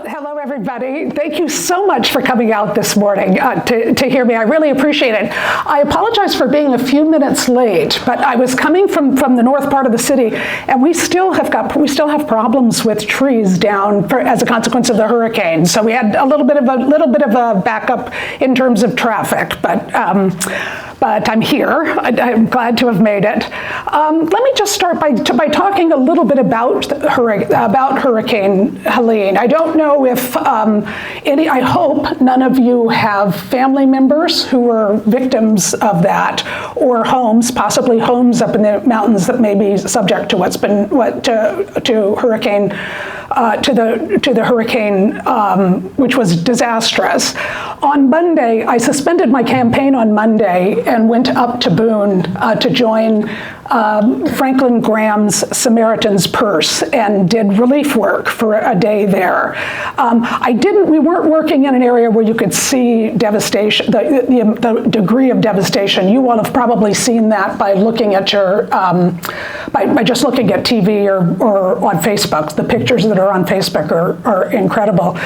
Hello, everybody. Thank you so much for coming out this morning to hear me. I really appreciate it. I apologize for being a few minutes late, but I was coming from the north part of the city, and we still have problems with trees down as a consequence of the hurricane. So we had a little bit of a backup in terms of traffic, but I'm here. I'm glad to have made it. Let me just start by talking a little bit about Hurricane Helene. I don't know if I hope none of you have family members who were victims of that, or possibly homes up in the mountains that may be subject to the hurricane, which was disastrous. On Monday, I suspended my campaign on Monday and went up to Boone to join Franklin Graham's Samaritan's Purse and did relief work for a day there. We weren't working in an area where you could see devastation, the degree of devastation. You all have probably seen that by looking at by just looking at TV or on Facebook. The pictures that are on Facebook are incredible.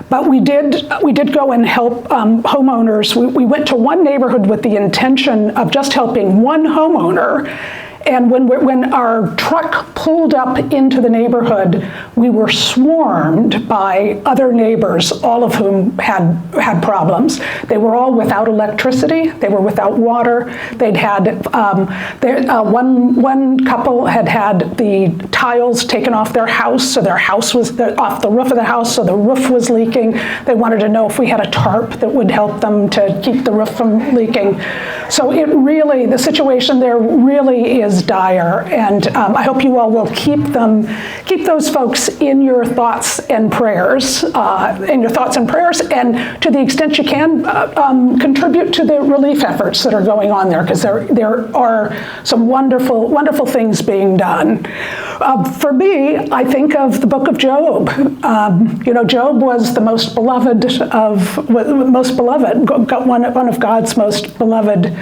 But we did go and help homeowners. We went to one neighborhood with the intention of just helping one homeowner. And when our truck pulled up into the neighborhood, we were swarmed by other neighbors, all of whom had problems. They were all without electricity. They were without water. They'd had one couple had the tiles taken off their house, so their house was off the roof of the house, so the roof was leaking. They wanted to know if we had a tarp that would help them to keep the roof from leaking. So the situation there really is dire, and I hope you all will keep those folks in your thoughts and prayers, and to the extent you can, contribute to the relief efforts that are going on there, because there are some wonderful things being done. For me, I think of the book of Job. Job was the most beloved, one of God's most beloved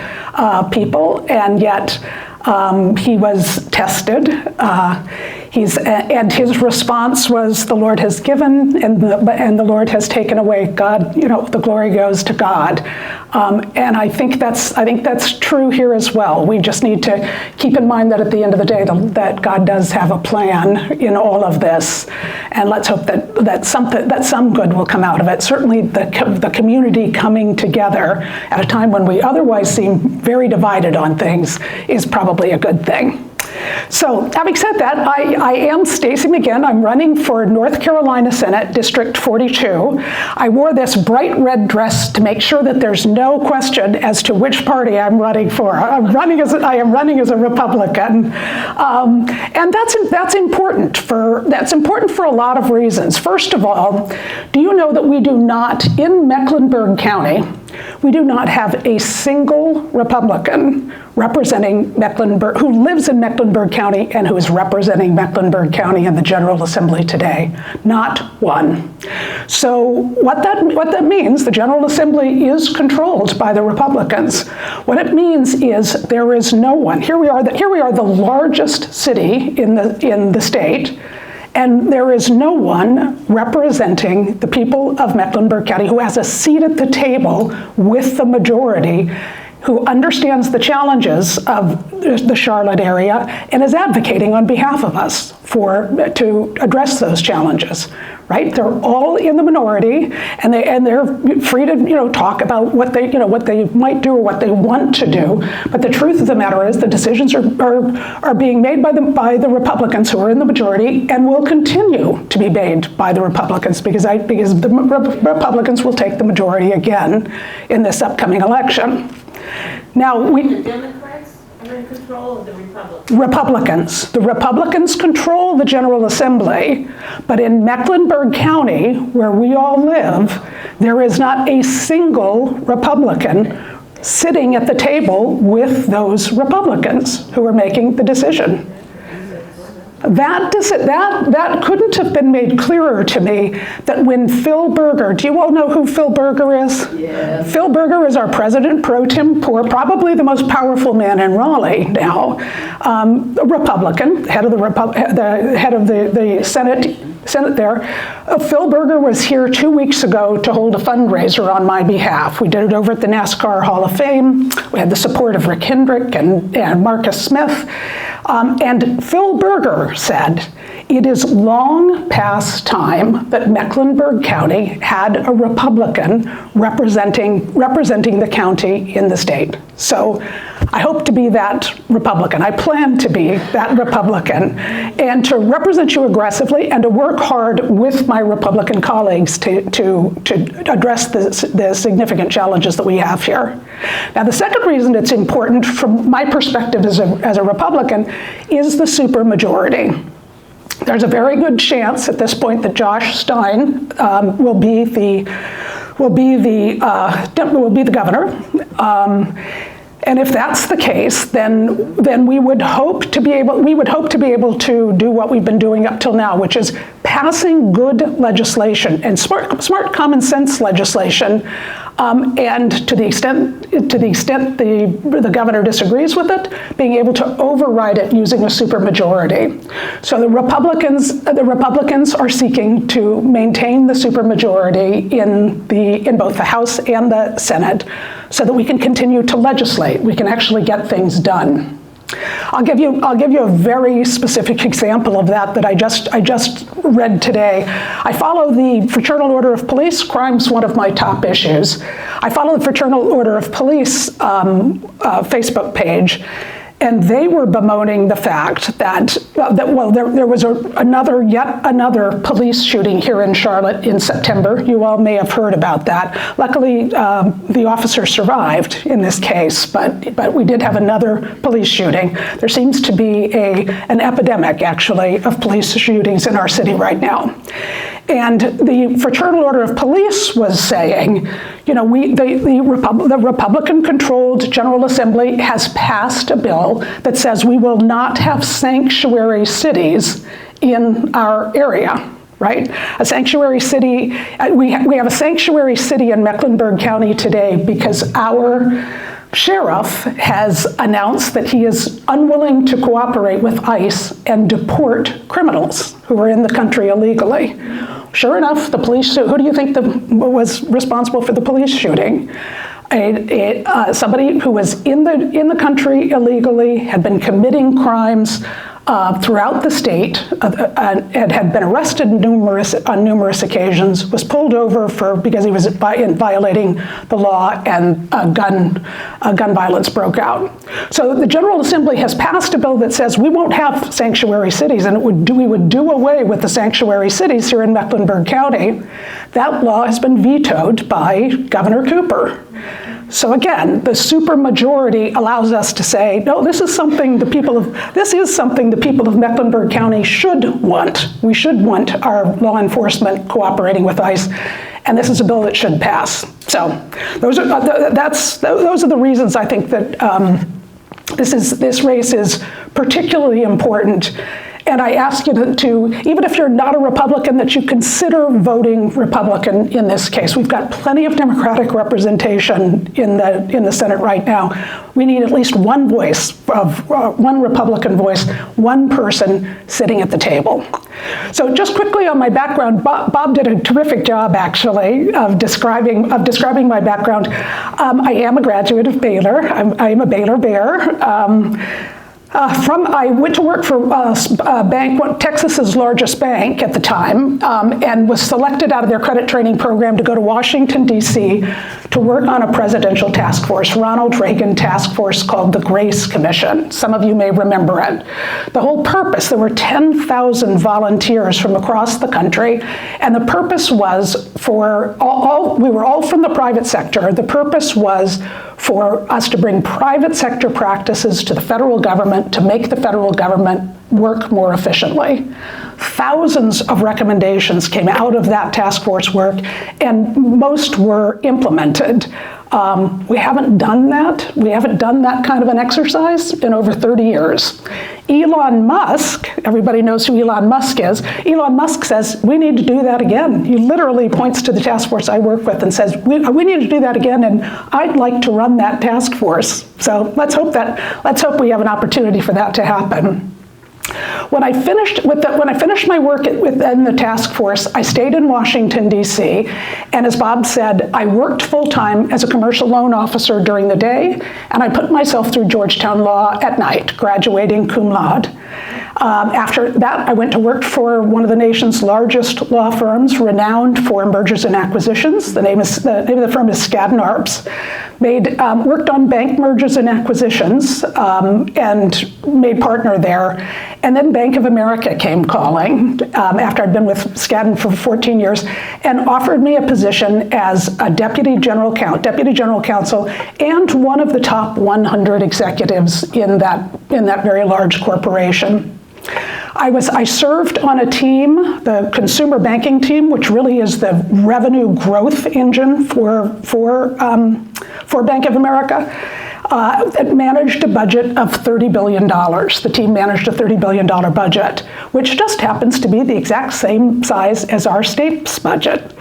people, and yet he was tested. And his response was, "The Lord has given, and the Lord has taken away. God, the glory goes to God." And I think that's true here as well. We just need to keep in mind that at the end of the day, that God does have a plan in all of this, and let's hope that some good will come out of it. Certainly, the community coming together at a time when we otherwise seem very divided on things is probably a good thing. So, having said that, I am Stacey McGinnis. I'm running for North Carolina Senate, District 42. I wore this bright red dress to make sure that there's no question as to which party I'm running for. I am running as a Republican, and that's important for a lot of reasons. First of all, do you know that we do not, in Mecklenburg County, we do not have a single Republican representing Mecklenburg, who lives in Mecklenburg County and who is representing Mecklenburg County in the General Assembly today. Not one. So what that means, the General Assembly is controlled by the Republicans. What it means is there is no one. Here we are the largest city in the state, and there is no one representing the people of Mecklenburg County who has a seat at the table with the majority, who understands the challenges of the Charlotte area and is advocating on behalf of us to address those challenges. Right? They're all in the minority, and they're free to talk about what they might do or what they want to do. But the truth of the matter is the decisions are being made by the Republicans, who are in the majority, and will continue to be made by the Republicans because the Republicans will take the majority again in this upcoming election. Now the Democrats are in control of the Republicans? Republicans. The Republicans control the General Assembly, but in Mecklenburg County, where we all live, there is not a single Republican sitting at the table with those Republicans who are making the decision. That couldn't have been made clearer to me that when Phil Berger, do you all know who Phil Berger is? Yes. Phil Berger is our president pro tempore, probably the most powerful man in Raleigh now, a Republican, head of the Senate Senate there. Phil Berger was here 2 weeks ago to hold a fundraiser on my behalf. We did it over at the NASCAR Hall of Fame. We had the support of Rick Hendrick and Marcus Smith. And Phil Berger said, it is long past time that Mecklenburg County had a Republican representing the county in the state. So I hope to be that Republican. I plan to be that Republican and to represent you aggressively and to work hard with my Republican colleagues to address the significant challenges that we have here. Now, the second reason it's important from my perspective as a Republican is the supermajority. There's a very good chance at this point that Josh Stein will be the governor. And if that's the case, then we would hope to be able to do what we've been doing up till now, which is passing good legislation and smart common sense legislation. And to the extent the governor disagrees with it, being able to override it using a supermajority. So the Republicans are seeking to maintain the supermajority in both the House and the Senate, so that we can continue to legislate. We can actually get things done. I'll give you a very specific example of that I just read today. I follow the Fraternal Order of Police. Crime's one of my top issues. I follow the Fraternal Order of Police Facebook page, and they were bemoaning the fact that there was yet another police shooting here in Charlotte in September. You all may have heard about that. Luckily, the officer survived in this case, but we did have another police shooting. There seems to be an epidemic, actually, of police shootings in our city right now. And the Fraternal Order of Police was saying, you know, the Republican-controlled General Assembly has passed a bill that says we will not have sanctuary cities in our area, right? A sanctuary city, we have a sanctuary city in Mecklenburg County today because our sheriff has announced that he is unwilling to cooperate with ICE and deport criminals who are in the country illegally. Sure enough, the police, who do you think was responsible for the police shooting? Somebody who was in the country illegally, had been committing crimes throughout the state, and had been arrested on numerous occasions, was pulled over because he was violating the law, and gun violence broke out. So the General Assembly has passed a bill that says we won't have sanctuary cities, and we would do away with the sanctuary cities here in Mecklenburg County. That law has been vetoed by Governor Cooper. So again, the supermajority allows us to say, no, this is something the people of Mecklenburg County should want. We should want our law enforcement cooperating with ICE, and this is a bill that should pass. So those are the reasons I think that this race is particularly important. And I ask you to, even if you're not a Republican, that you consider voting Republican in this case. We've got plenty of Democratic representation in the Senate right now. We need at least one voice, one Republican voice, one person sitting at the table. So just quickly on my background, Bob did a terrific job, actually, of describing my background. I am a graduate of Baylor. I am a Baylor Bear. I went to work for a bank, Texas's largest bank at the time, and was selected out of their credit training program to go to Washington, D.C. to work on a presidential task force, Ronald Reagan task force called the Grace Commission. Some of you may remember it. The whole purpose, there were 10,000 volunteers from across the country, and the purpose was for we were all from the private sector. The purpose was for us to bring private sector practices to the federal government to make the federal government work more efficiently. Thousands of recommendations came out of that task force work, and most were implemented. We haven't done that. We haven't done that kind of an exercise in over 30 years. Elon Musk, everybody knows who Elon Musk is. Elon Musk says, we need to do that again. He literally points to the task force I work with and says, we need to do that again, and I'd like to run that task force. So let's hope we have an opportunity for that to happen. when I finished my work within the task force, I stayed in Washington, D.C., and as Bob said, I worked full-time as a commercial loan officer during the day, and I put myself through Georgetown Law at night, graduating cum laude. After that, I went to work for one of the nation's largest law firms, renowned for mergers and acquisitions. The name of the firm is Skadden Arps. Worked on bank mergers and acquisitions, and made partner there. And then Bank of America came calling after I'd been with Skadden for 14 years, and offered me a position as a deputy general counsel, and one of the top 100 executives in that very large corporation. I served on a team, the consumer banking team, which really is the revenue growth engine for Bank of America. That managed a budget of $30 billion. The team managed a $30 billion budget, which just happens to be the exact same size as our state's budget.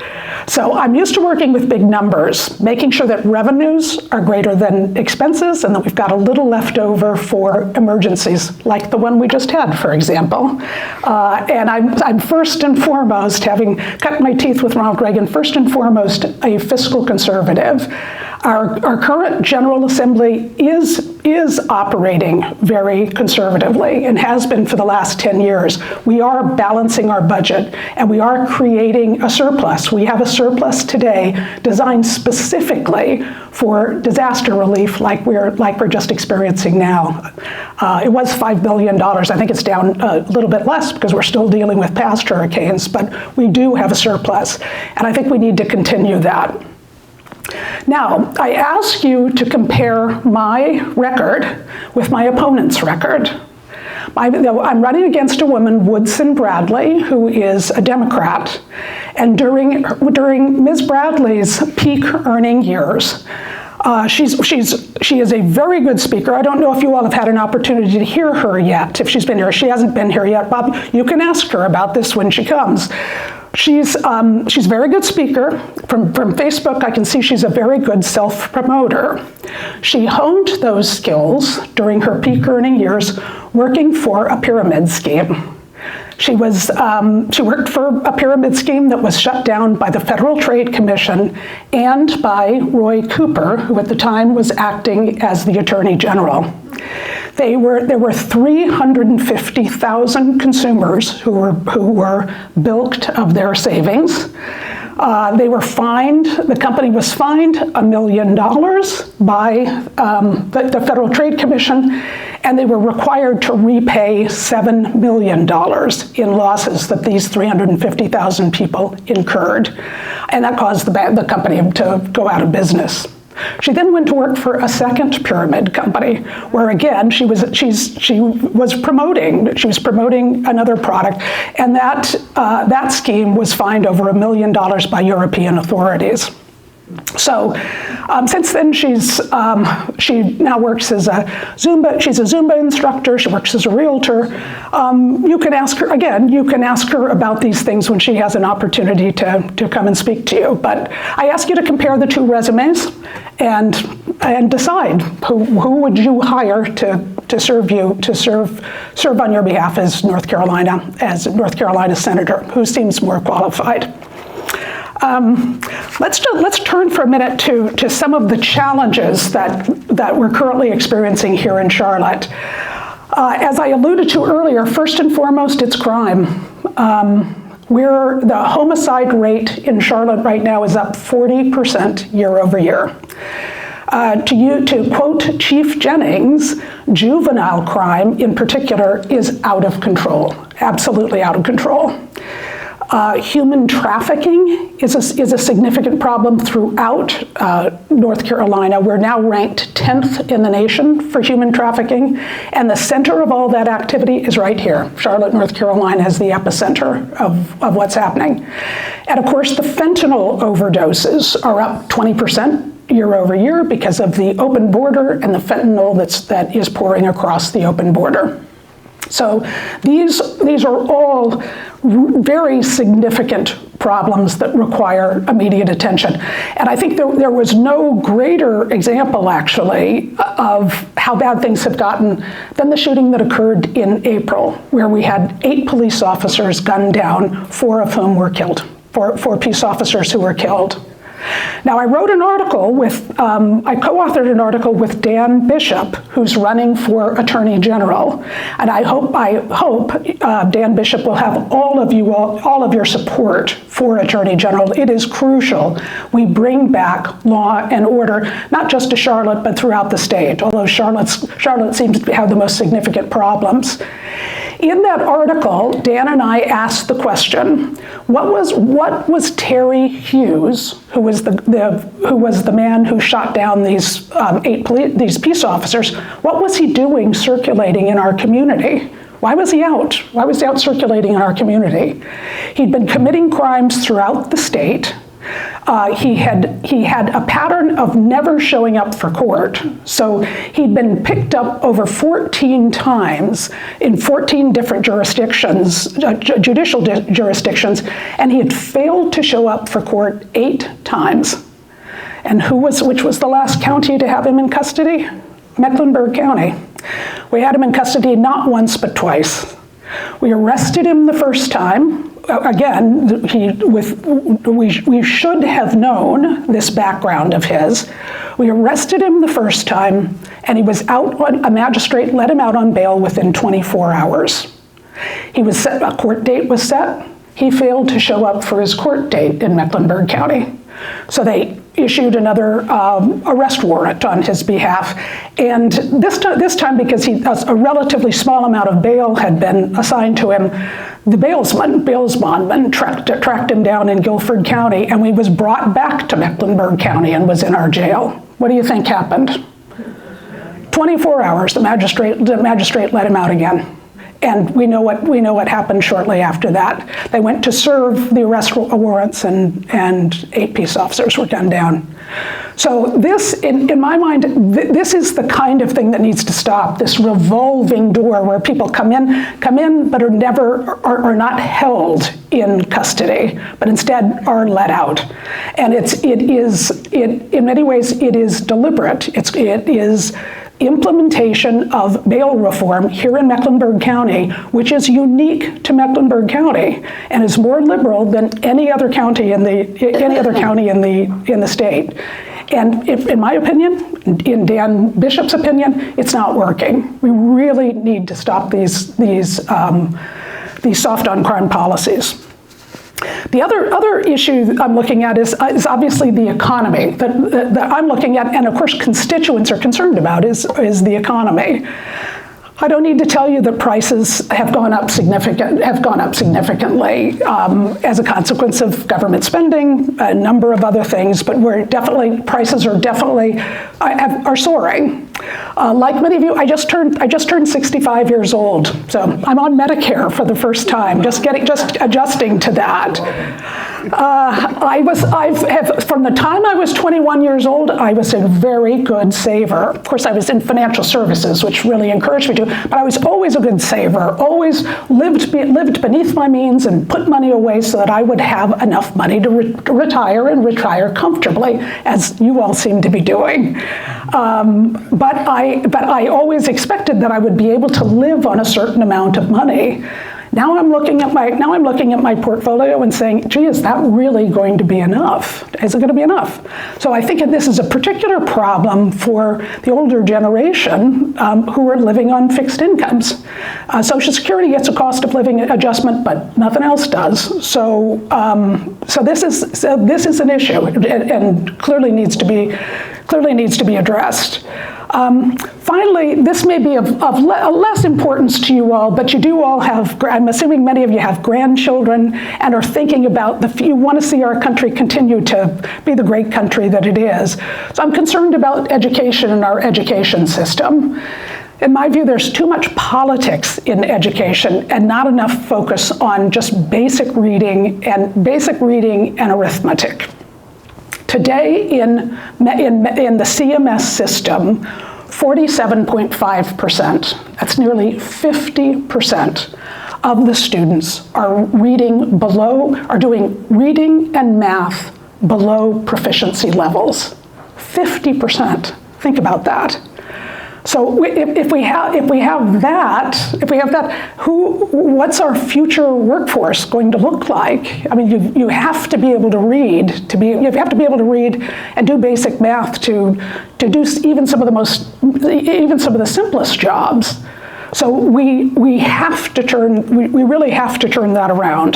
So I'm used to working with big numbers, making sure that revenues are greater than expenses and that we've got a little left over for emergencies, like the one we just had, for example. And I'm first and foremost, having cut my teeth with Ronald Reagan, first and foremost a fiscal conservative. Our current General Assembly is operating very conservatively and has been for the last 10 years. We are balancing our budget and we are creating a surplus. We have a surplus today designed specifically for disaster relief like we're just experiencing now. It was $5 billion. I think it's down a little bit less because we're still dealing with past hurricanes, but we do have a surplus. And I think we need to continue that. Now, I ask you to compare my record with my opponent's record. I'm running against a woman, Woodson Bradley, who is a Democrat. And during Ms. Bradley's peak earning years, she is a very good speaker. I don't know if you all have had an opportunity to hear her yet, if she's been here. She hasn't been here yet. Bob, you can ask her about this when she comes. She's a very good speaker. From Facebook, I can see she's a very good self-promoter. She honed those skills during her peak earning years working for a pyramid scheme. She worked for a pyramid scheme that was shut down by the Federal Trade Commission and by Roy Cooper, who at the time was acting as the Attorney General. There were 350,000 consumers who were bilked of their savings. They were fined, the company was fined $1 million by the Federal Trade Commission, and they were required to repay $7 million in losses that these 350,000 people incurred. And that caused the company to go out of business. She then went to work for a second pyramid company, where again she was promoting another product, and that scheme was fined over $1 million by European authorities. So since then, she now works as a Zumba. She's a Zumba instructor. She works as a realtor. You can ask her again. You can ask her about these things when she has an opportunity to come and speak to you. But I ask you to compare the two resumes and decide who would you hire to serve on your behalf as North Carolina senator. Who seems more qualified? Let's turn for a minute to some of the challenges that we're currently experiencing here in Charlotte. As I alluded to earlier, first and foremost, it's crime. The homicide rate in Charlotte right now is up 40% year over year. To quote Chief Jennings, juvenile crime in particular is out of control, absolutely out of control. Human trafficking is a significant problem throughout North Carolina. We're now ranked 10th in the nation for human trafficking, and the center of all that activity is right here. Charlotte, North Carolina is the epicenter of what's happening. And of course, the fentanyl overdoses are up 20% year over year because of the open border and the fentanyl that is pouring across the open border. So these are all very significant problems that require immediate attention. And I think there was no greater example, actually, of how bad things have gotten, than the shooting that occurred in April, where we had 8 police officers gunned down, 4 of whom were killed, four peace officers who were killed. Now, I wrote an article with, I co-authored an article with Dan Bishop, who's running for Attorney General, and I hope Dan Bishop will have all of your support for Attorney General. It is crucial we bring back law and order, not just to Charlotte, but throughout the state, although Charlotte seems to have the most significant problems. In that article, Dan and I asked the question, what was Terry Hughes, who was the man who shot down these these peace officers, what was he doing circulating in our community? Why was he out? Why was he out circulating in our community? He'd been committing crimes throughout the state. He had a pattern of never showing up for court. So he'd been picked up over 14 times in 14 different jurisdictions, judicial jurisdictions, and he had failed to show up for court 8 times. And which was the last county to have him in custody? Mecklenburg County. We had him in custody not once, but twice. We arrested him the first time. Again, we should have known this background of his. We arrested him the first time, and he was out. A magistrate let him out on bail within 24 hours. A court date was set. He failed to show up for his court date in Mecklenburg County. So they issued another arrest warrant on his behalf. And this time, because a relatively small amount of bail had been assigned to him, the bail bondman tracked him down in Guilford County, and he was brought back to Mecklenburg County and was in our jail. What do you think happened? 24 hours, the magistrate let him out again. And we know what happened shortly after that. They went to serve the arrest warrants, and 8 peace officers were gunned down. So this, in my mind, this is the kind of thing that needs to stop. This revolving door where people come in, but are not held in custody, but instead are let out. And in many ways, it is deliberate. It is implementation of bail reform here in Mecklenburg County, which is unique to Mecklenburg County and is more liberal than any other county in the state. And in my opinion, in Dan Bishop's opinion, it's not working. We really need to stop these soft on crime policies. The other issue I'm looking at is obviously the economy that I'm looking at, and of course constituents are concerned about is the economy. I don't need to tell you that prices have gone up significantly as a consequence of government spending, a number of other things, but prices are definitely soaring. Like many of you, I just turned 65 years old, so I'm on Medicare for the first time, just adjusting to that. From the time I was 21 years old, I was a very good saver. Of course, I was in financial services, which really encouraged me to, but I was always a good saver, always lived beneath my means and put money away so that I would have enough money to retire and retire comfortably, as you all seem to be doing. But I always expected that I would be able to live on a certain amount of money. Now I'm looking at my portfolio and saying, gee, is that really going to be enough? Is it going to be enough? So I think this is a particular problem for the older generation who are living on fixed incomes. Social Security gets a cost of living adjustment, but nothing else does. So this is an issue, and clearly needs to be addressed. Finally, this may be of less importance to you all, but you do all have, I'm assuming many of you have grandchildren and are thinking about you want to see our country continue to be the great country that it is. So I'm concerned about education and our education system. In my view, there's too much politics in education and not enough focus on just basic reading and arithmetic. Today in the CMS system, 47.5%, that's nearly 50% of the students are doing reading and math below proficiency levels. 50%, think about that. So if we have that, what's our future workforce going to look like? I mean, you have to be able to read you have to be able to read and do basic math to do even some of the simplest jobs. So we really have to turn that around.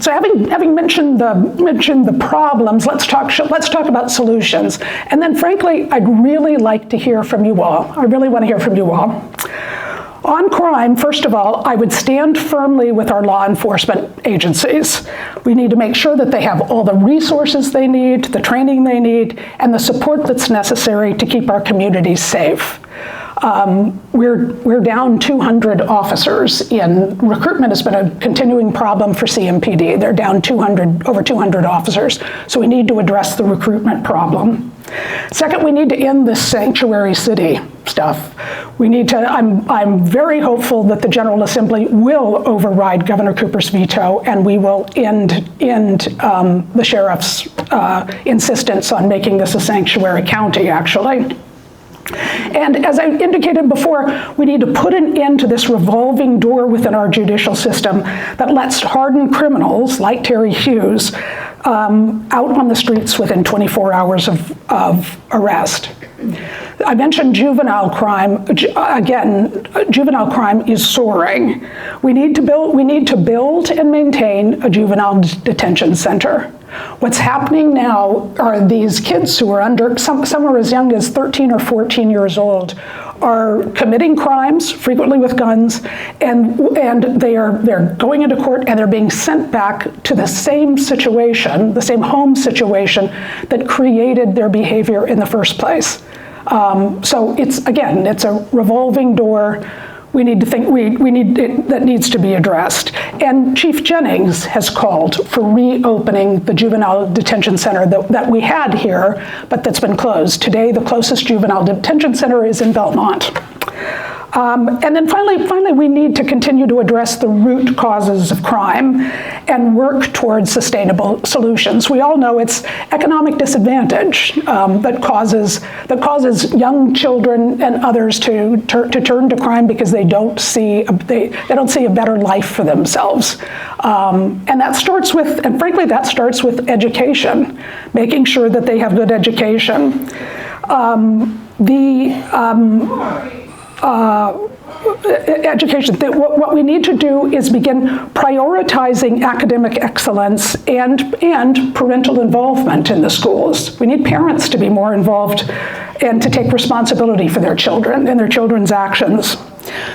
So having mentioned the problems, let's talk about solutions. And then frankly, I'd really like to hear from you all. I really want to hear from you all. On crime, first of all, I would stand firmly with our law enforcement agencies. We need to make sure that they have all the resources they need, the training they need, and the support that's necessary to keep our communities safe. We're down 200 officers in recruitment has been a continuing problem for CMPD. They're down over 200 officers. So we need to address the recruitment problem. Second, we need to end this sanctuary city stuff. I'm very hopeful that the General Assembly will override Governor Cooper's veto, and we will end the sheriff's insistence on making this a sanctuary county, actually. And as I indicated before, we need to put an end to this revolving door within our judicial system that lets hardened criminals like Terry Hughes out on the streets within 24 hours of arrest. I mentioned juvenile crime. Again, juvenile crime is soaring. We need to build and maintain a juvenile detention center. What's happening now are these kids who are some are as young as 13 or 14 years old, are committing crimes, frequently with guns, and they're going into court and they're being sent back to the same situation, the same home situation that created their behavior in the first place. So it's a revolving door. We need to think that needs to be addressed. And Chief Jennings has called for reopening the juvenile detention center that we had here, but that's been closed. Today, the closest juvenile detention center is in Belmont. And then finally, we need to continue to address the root causes of crime and work towards sustainable solutions. We all know it's economic disadvantage that causes young children and others to turn to crime because they don't see a better life for themselves. And that starts with education, making sure that they have good education. Education. What we need to do is begin prioritizing academic excellence and parental involvement in the schools. We need parents to be more involved and to take responsibility for their children and their children's actions.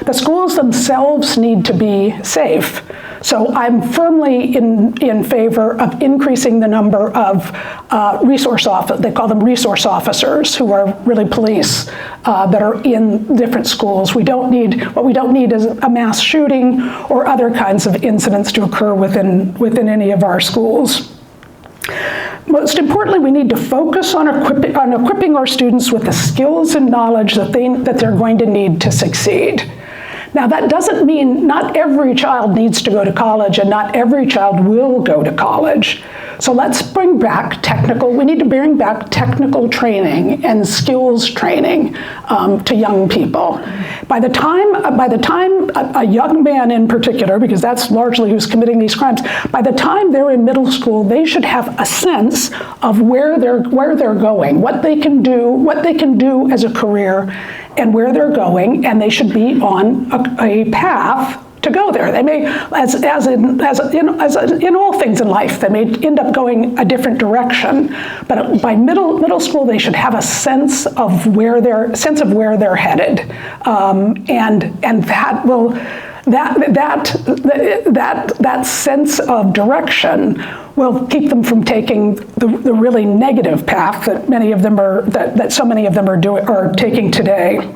The schools themselves need to be safe. So I'm firmly in favor of increasing the number of they call them resource officers, who are really police that are in different schools. What we don't need is a mass shooting or other kinds of incidents to occur within any of our schools. Most importantly, we need to focus on equipping our students with the skills and knowledge that they're going to need to succeed. Now, that doesn't mean not every child needs to go to college and not every child will go to college. So let's bring back we need to bring back technical training and skills training to young people. By the time a young man in particular, because that's largely who's committing these crimes, by the time they're in middle school, they should have a sense of where they're going, what they can do as a career, and where they're going, and they should be on a path to go there. They may, as in all things in life, they may end up going a different direction. But by middle school, they should have a sense of where they're headed, and that sense of direction will keep them from taking the really negative path that many of them that so many of them are taking today.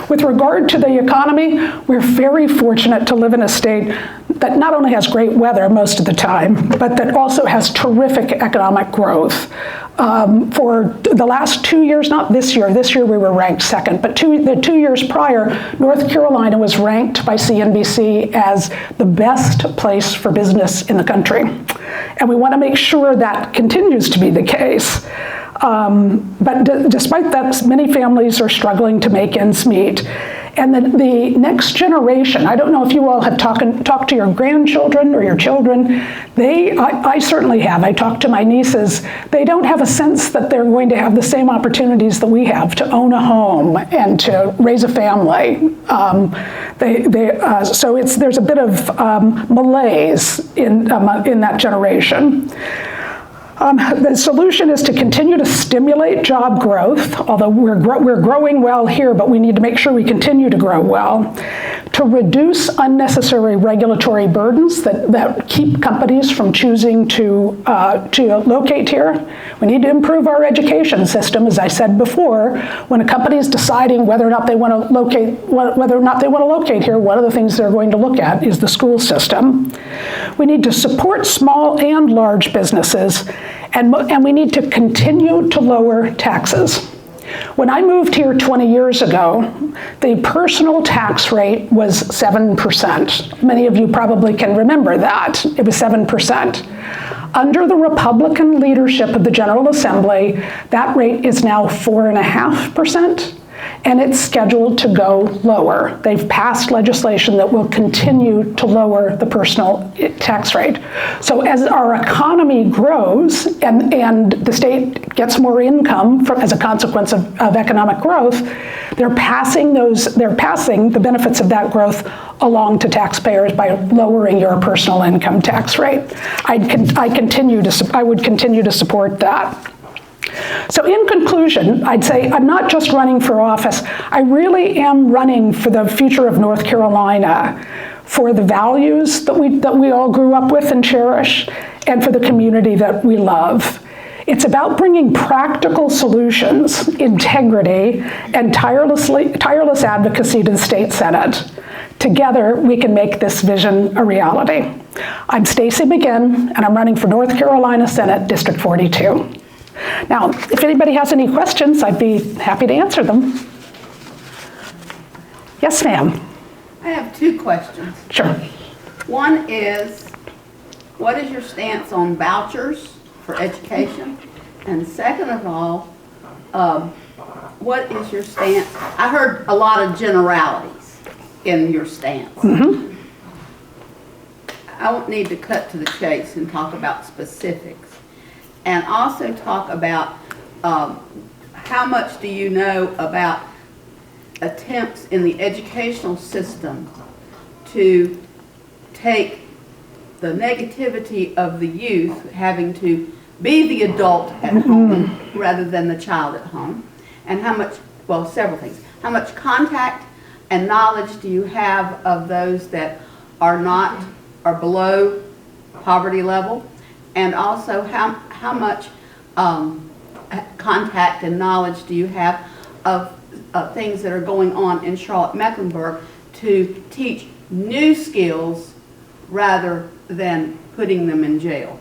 With regard to the economy, we're very fortunate to live in a state that not only has great weather most of the time, but that also has terrific economic growth. For the last 2 years, not this year we were ranked second, but the 2 years prior, North Carolina was ranked by CNBC as the best place for business in the country. And we want to make sure that continues to be the case. But despite that, many families are struggling to make ends meet. And the next generation, I don't know if you all have talked to your grandchildren or your children. I certainly have. I talked to my nieces. They don't have a sense that they're going to have the same opportunities that we have to own a home and to raise a family. So there's a bit of malaise in that generation. The solution is to continue to stimulate job growth, although we're growing well here, but we need to make sure we continue to grow well, to reduce unnecessary regulatory burdens that keep companies from choosing to locate here. We need to improve our education system, as I said before. When a company is deciding whether or not they want to locate here, one of the things they're going to look at is the school system. We need to support small and large businesses, and we need to continue to lower taxes. When I moved here 20 years ago, the personal tax rate was 7%. Many of you probably can remember that. It was 7%. Under the Republican leadership of the General Assembly, that rate is now 4.5%. And it's scheduled to go lower. They've passed legislation that will continue to lower the personal tax rate. So as our economy grows and the state gets more income as a consequence of economic growth, they're passing the benefits of that growth along to taxpayers by lowering your personal income tax rate. I would continue to support that. So in conclusion, I'd say I'm not just running for office. I really am running for the future of North Carolina, for the values that we all grew up with and cherish, and for the community that we love. It's about bringing practical solutions, integrity, and tireless advocacy to the state Senate. Together, we can make this vision a reality. I'm Stacey McGinnis, and I'm running for North Carolina Senate District 42. Now, if anybody has any questions, I'd be happy to answer them. Yes, ma'am. I have two questions. Sure. One is, what is your stance on vouchers for education? And second of all, what is your stance? I heard a lot of generalities in your stance. Mm-hmm. I won't need to cut to the chase and talk about specifics. And also talk about how much do you know about attempts in the educational system to take the negativity of the youth having to be the adult at home rather than the child at home, and how much, well, several things. How much contact and knowledge do you have of those that are below poverty level, and also how much contact and knowledge do you have of things that are going on in Charlotte-Mecklenburg to teach new skills rather than putting them in jail?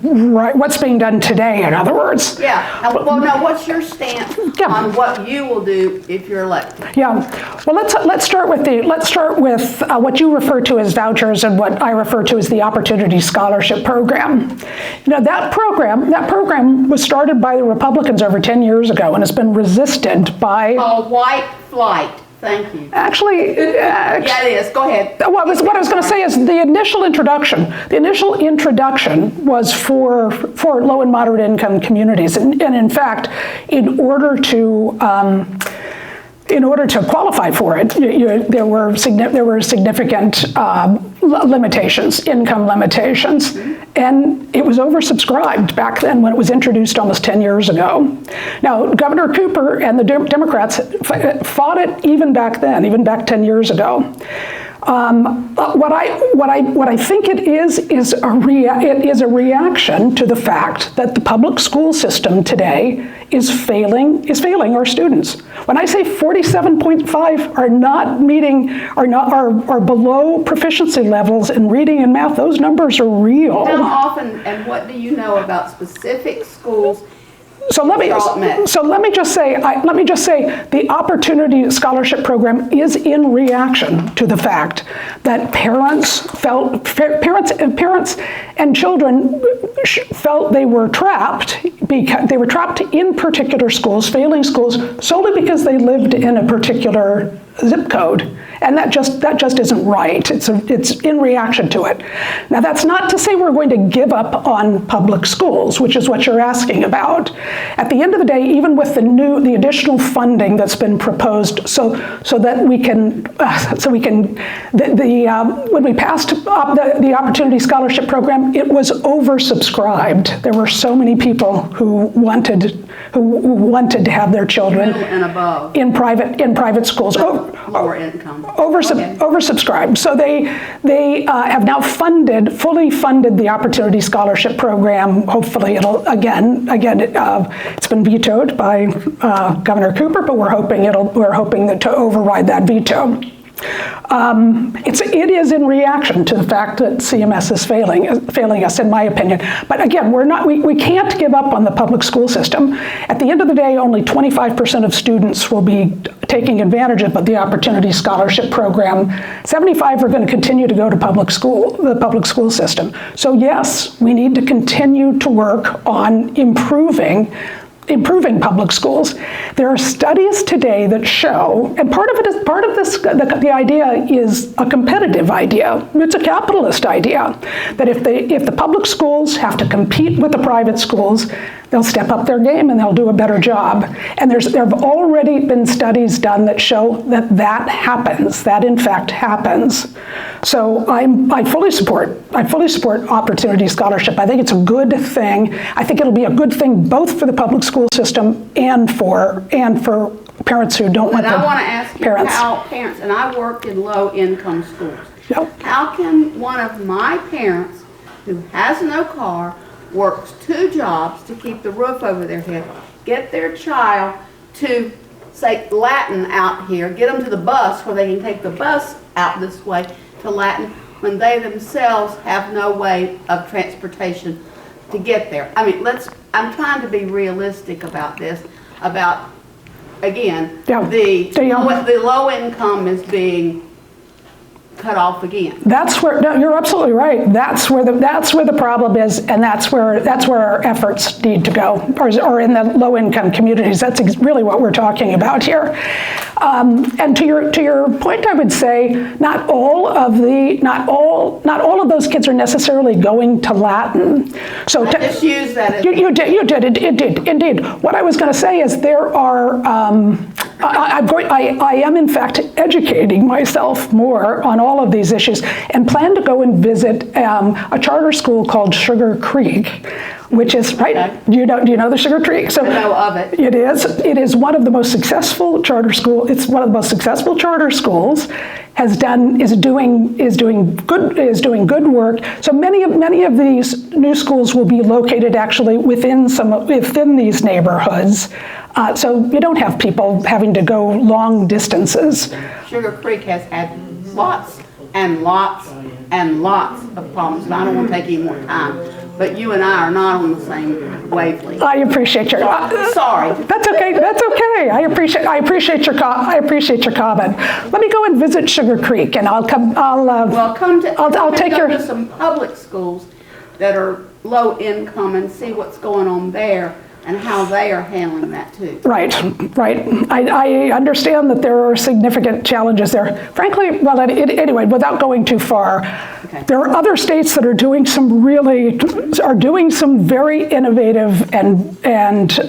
Right, what's being done today, in other words. Yeah, well, now what's your stance on what you will do if you're elected? Yeah, well, let's start with what you refer to as vouchers and what I refer to as the Opportunity Scholarship Program. You know, that program was started by the Republicans over 10 years ago and has been resisted by... white flight. Thank you. Actually, yeah, it is. Go ahead. What I was going to say is the initial introduction was for low and moderate income communities, and in fact, in order to qualify for it, there were significant limitations, income limitations, and it was oversubscribed back then when it was introduced almost 10 years ago. Now, Governor Cooper and the Democrats fought it even back then, even back 10 years ago. What I think it is a reaction to the fact that the public school system today is failing our students. When I say 47.5 are below proficiency levels in reading and math, those numbers are real. How often and what do you know about specific schools So let me just say the Opportunity Scholarship Program is in reaction to the fact that parents and children felt they were trapped because they were trapped in particular schools, failing schools, solely because they lived in a particular zip code. And that just isn't right. It's in reaction to it. Now, that's not to say we're going to give up on public schools, which is what you're asking about. At the end of the day, even with the additional funding that's been proposed, so that we can when we passed the Opportunity Scholarship Program, it was oversubscribed. There were so many people who wanted to have their children middle and above in private schools. Lower income. Oversubscribed. So they have now fully funded the Opportunity Scholarship Program. Hopefully it'll, it's been vetoed by Governor Cooper, but we're hoping to override that veto. It is in reaction to the fact that CMS is failing us, in my opinion. But again, we can't give up on the public school system. At the end of the day, only 25% of students will be taking advantage of the Opportunity Scholarship Program. 75 are going to continue to go to the public school system. So yes, we need to continue to work on improving public schools. There are studies today that show, and part of the idea is a competitive idea. It's a capitalist idea that if the public schools have to compete with the private schools, they'll step up their game and they'll do a better job. And there have already been studies done that show that happens. That in fact happens. So I fully support Opportunity Scholarship. I think it's a good thing. I think it'll be a good thing both for the public school system and for parents who don't want their But I want to ask you how parents, and I work in low-income schools. Yep. How can one of my parents who has no car, works 2 jobs to keep the roof over their head, get their child to, say, Latin out here, get them to the bus where they can take the bus out this way to Latin, when they themselves have no way of transportation to get there? I mean, I'm trying to be realistic about this, about, again, the low income is being cut off again. You're absolutely right. That's where the problem is, and that's where our efforts need to go, or in the low-income communities. That's really what we're talking about here. And to your point, I would say not all of those kids are necessarily going to Latin. So I just use that as you did indeed. What I was going to say is there are. I am in fact educating myself more on all of these issues, and plan to go and visit a charter school called Sugar Creek, which is right. Okay. Do you know the Sugar Creek? So I know of it. It is one of the most successful charter schools. It's one of the most successful charter schools. Is doing good work. So many of these new schools will be located actually within these neighborhoods. So you don't have people having to go long distances. Sugar Creek has had lots and lots and lots of problems, and I don't want to take any more time. But you and I are not on the same wavelength. I appreciate your. Sorry. That's okay. That's okay. I appreciate your comment. Let me go and visit Sugar Creek, and I'll come. I'll take your. To some public schools that are low income and see what's going on there and how they are handling that too. Right. I understand that there are significant challenges there. Frankly, well, anyway, without going too far, okay. There are other states that are doing some very innovative and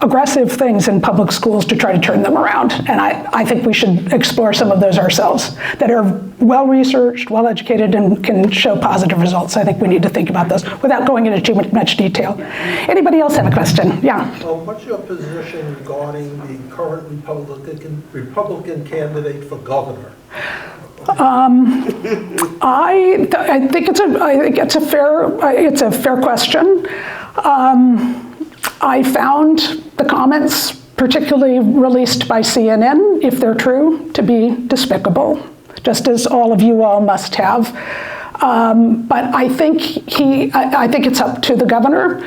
aggressive things in public schools to try to turn them around. And I think we should explore some of those ourselves that are well-researched, well-educated, and can show positive results. I think we need to think about those without going into too much detail. Anybody else have a question? Yeah. What's your position regarding the current Republican candidate for governor? I think it's a fair question. I found the comments, particularly released by CNN, if they're true, to be despicable, just as all of you all must have. But I think it's up to the governor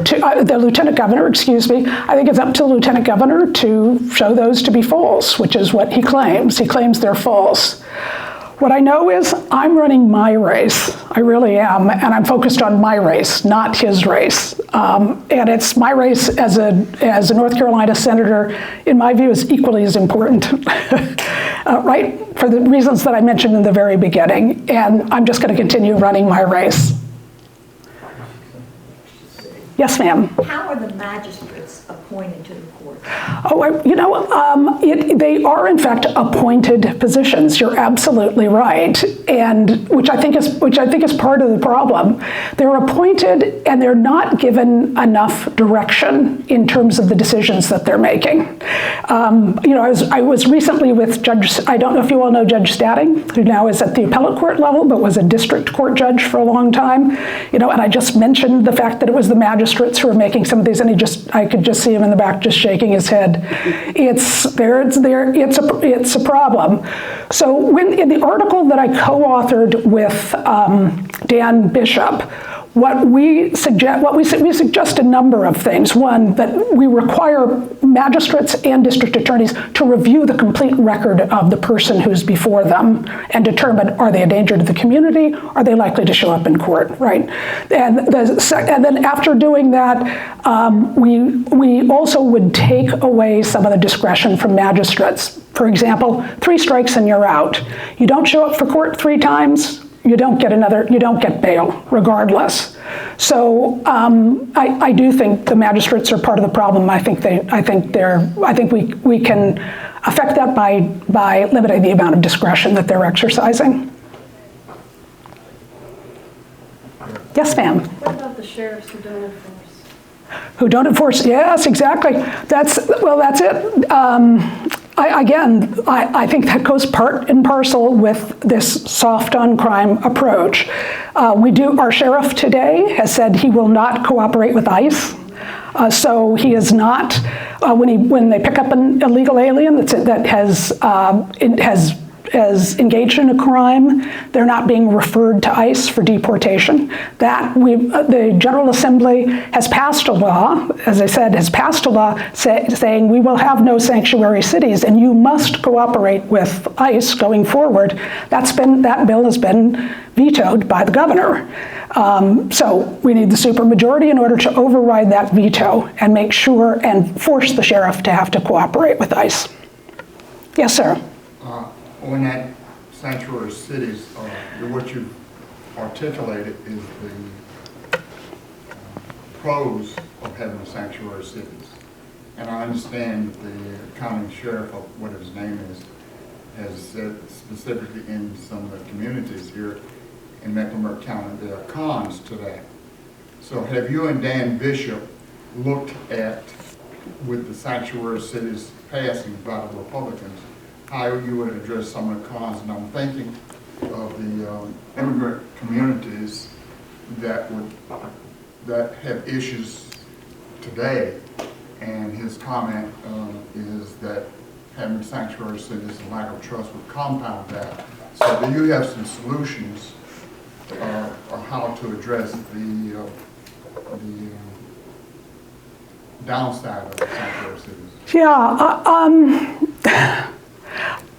the lieutenant governor, excuse me, I think it's up to the lieutenant governor to show those to be false, which is what he claims. He claims they're false. What I know is I'm running my race. I really am, and I'm focused on my race, not his race. And it's my race as a North Carolina senator, in my view, is equally as important, right? For the reasons that I mentioned in the very beginning. And I'm just going to continue running my race. Yes, ma'am. How are the magistrates appointed to the court? Oh, they are in fact appointed positions. You're absolutely right, and which I think is part of the problem. They're appointed, and they're not given enough direction in terms of the decisions that they're making. I was recently with Judge. I don't know if you all know Judge Stacey, who now is at the appellate court level, but was a district court judge for a long time. And I just mentioned the fact that it was the magistrates who were making some of these, and I could just see him in the back just shaking his head. It's a problem. So in the article that I co-authored with Dan Bishop, we suggest a number of things. One, that we require magistrates and district attorneys to review the complete record of the person who's before them and determine, are they a danger to the community? Are they likely to show up in court, right? And then after doing that, we also would take away some of the discretion from magistrates. For example, 3 strikes and you're out. You don't show up for court 3 times, you don't get bail, regardless. So I do think the magistrates are part of the problem. I think we can affect that by limiting the amount of discretion that they're exercising. Yes, ma'am. What about the sheriffs who don't enforce? Who don't enforce? Yes, exactly. That's it. I think that goes part and parcel with this soft on crime approach. Our sheriff today has said he will not cooperate with ICE. So he is not, when they pick up an illegal alien that has engaged in a crime, they're not being referred to ICE for deportation. The General Assembly has passed a law, as I said, saying we will have no sanctuary cities and you must cooperate with ICE going forward. That bill has been vetoed by the governor. So we need the supermajority in order to override that veto and make sure and force the sheriff to have to cooperate with ICE. Yes, sir. On that sanctuary cities, what you articulated is the pros of having sanctuary cities. And I understand the county sheriff, of what his name is, has said specifically in some of the communities here in Mecklenburg County, there are cons to that. So have you and Dan Bishop looked at, with the sanctuary cities passing by the Republicans, how you would address some of the cons? And I'm thinking of the immigrant communities that have issues today. And his comment is that having sanctuary cities and lack of trust would compound that. So do you have some solutions on how to address the downside of the sanctuary cities? Yeah.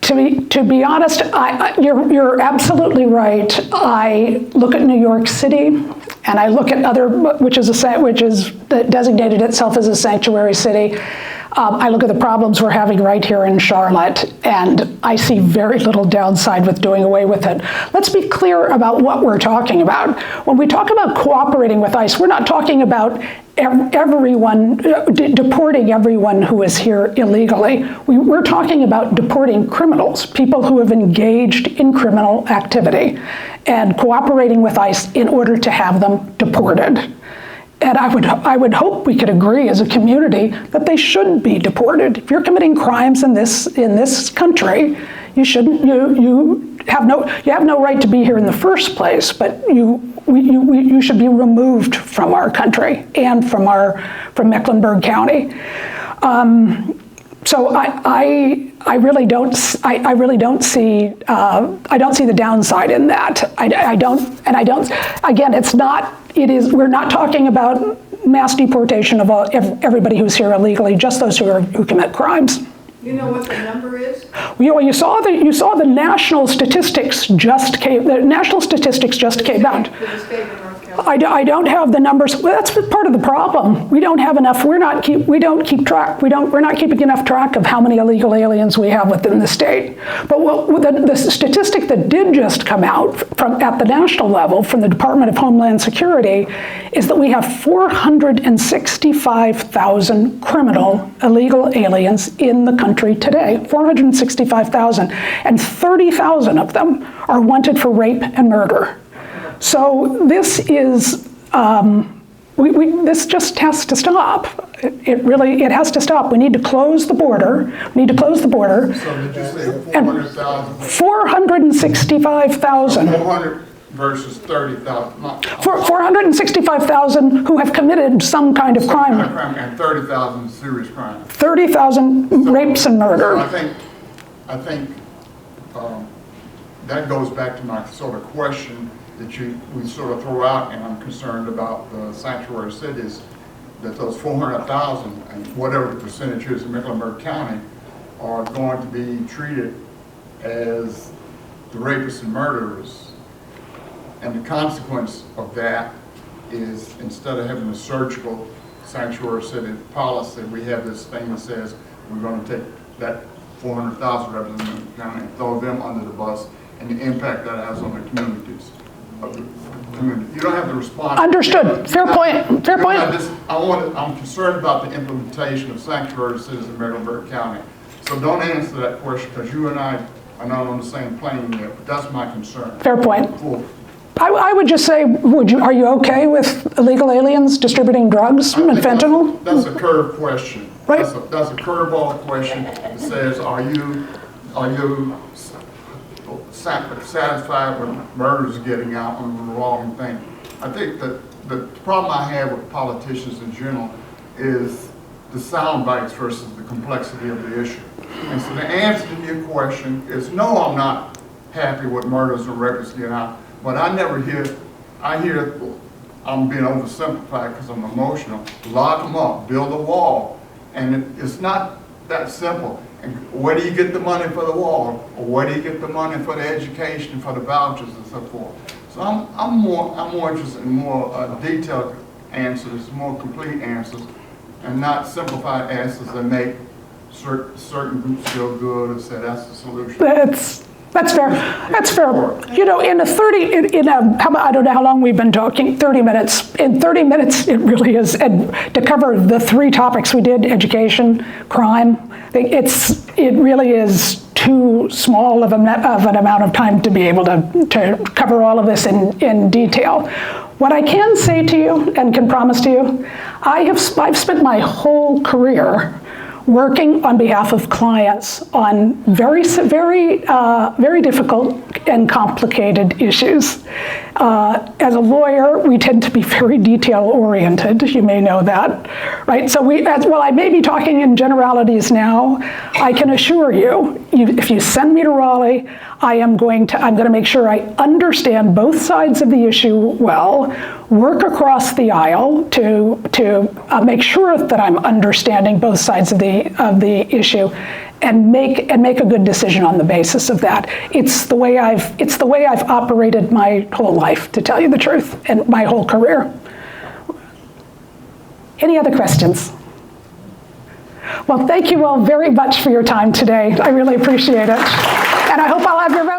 To be honest, you're absolutely right. I look at New York City, and I look at which is designated itself as a sanctuary city. I look at the problems we're having right here in Charlotte, and I see very little downside with doing away with it. Let's be clear about what we're talking about. When we talk about cooperating with ICE, we're not talking about deporting everyone who is here illegally. We're talking about deporting criminals, people who have engaged in criminal activity, and cooperating with ICE in order to have them deported. And I would hope we could agree as a community that they should be deported. If you're committing crimes in this country, you have no right to be here in the first place. But you should be removed from our country and from Mecklenburg County. So I really don't see the downside in that. Again, we're not talking about mass deportation of everybody who's here illegally, just those who commit crimes. You know what the number is? You saw the national statistics just came. The national statistics just came out. For the state of North Carolina. I don't have the numbers. Well, that's part of the problem. We don't have enough. We don't keep track. We're not keeping enough track of how many illegal aliens we have within the state. But the statistic that did just come out at the national level from the Department of Homeland Security is that we have 465,000 criminal illegal aliens in the country today. 465,000, and 30,000 of them are wanted for rape and murder. So this is, this just has to stop. It has to stop. We need to close the border. So did you say 400,000? 465,000. 400 versus 30,000. 465,000 who have committed some kind of crime. And 30,000 serious crime. 30,000 rapes and murder. So I think that goes back to my sort of question that we sort of throw out, and I'm concerned about the sanctuary cities, that those 400,000 and whatever the percentage is in Mecklenburg County are going to be treated as the rapists and murderers. And the consequence of that is, instead of having a surgical sanctuary city policy, we have this thing that says we're going to take that 400,000 residents in the county and throw them under the bus, and the impact that has on the communities. You don't have to respond. Understood. Fair point. Fair point. I'm concerned about the implementation of sanctuary cities in Mecklenburg County. So don't answer that question, because you and I are not on the same plane yet, but that's my concern. Fair point. Cool. I would just say, are you okay with illegal aliens distributing drugs and fentanyl? That's a curve question. Right. That's a curveball question that says, are you satisfied with murders getting out on the wrong thing? I think that the problem I have with politicians in general is the sound bites versus the complexity of the issue. And so the answer to your question is no, I'm not happy with murders and rapists getting out, but I hear I'm being oversimplified because I'm emotional. Lock them up, build a wall. And it's not that simple. And where do you get the money for the wall? Or where do you get the money for the education, for the vouchers and so forth? So I'm more interested in more detailed answers, more complete answers, and not simplified answers that make certain groups feel good and say that's the solution. That's fair. That's fair. You know, I don't know how long we've been talking, 30 minutes. In 30 minutes, it really is, and to cover the three topics we did, education, crime, it really is too small of an amount of time to be able to cover all of this in detail. What I can say to you and can promise to you, I've spent my whole career working on behalf of clients on very difficult and complicated issues. As a lawyer, we tend to be very detail-oriented. You may know that, right? So while I may be talking in generalities now, I can assure you, if you send me to Raleigh, I'm going to make sure I understand both sides of the issue well, work across the aisle to make sure that I'm understanding both sides of the issue, and make a good decision on the basis of that. It's the way I've operated my whole life, to tell you the truth, and my whole career. Any other questions? Well, thank you all very much for your time today. I really appreciate it, and I hope I'll have your vote.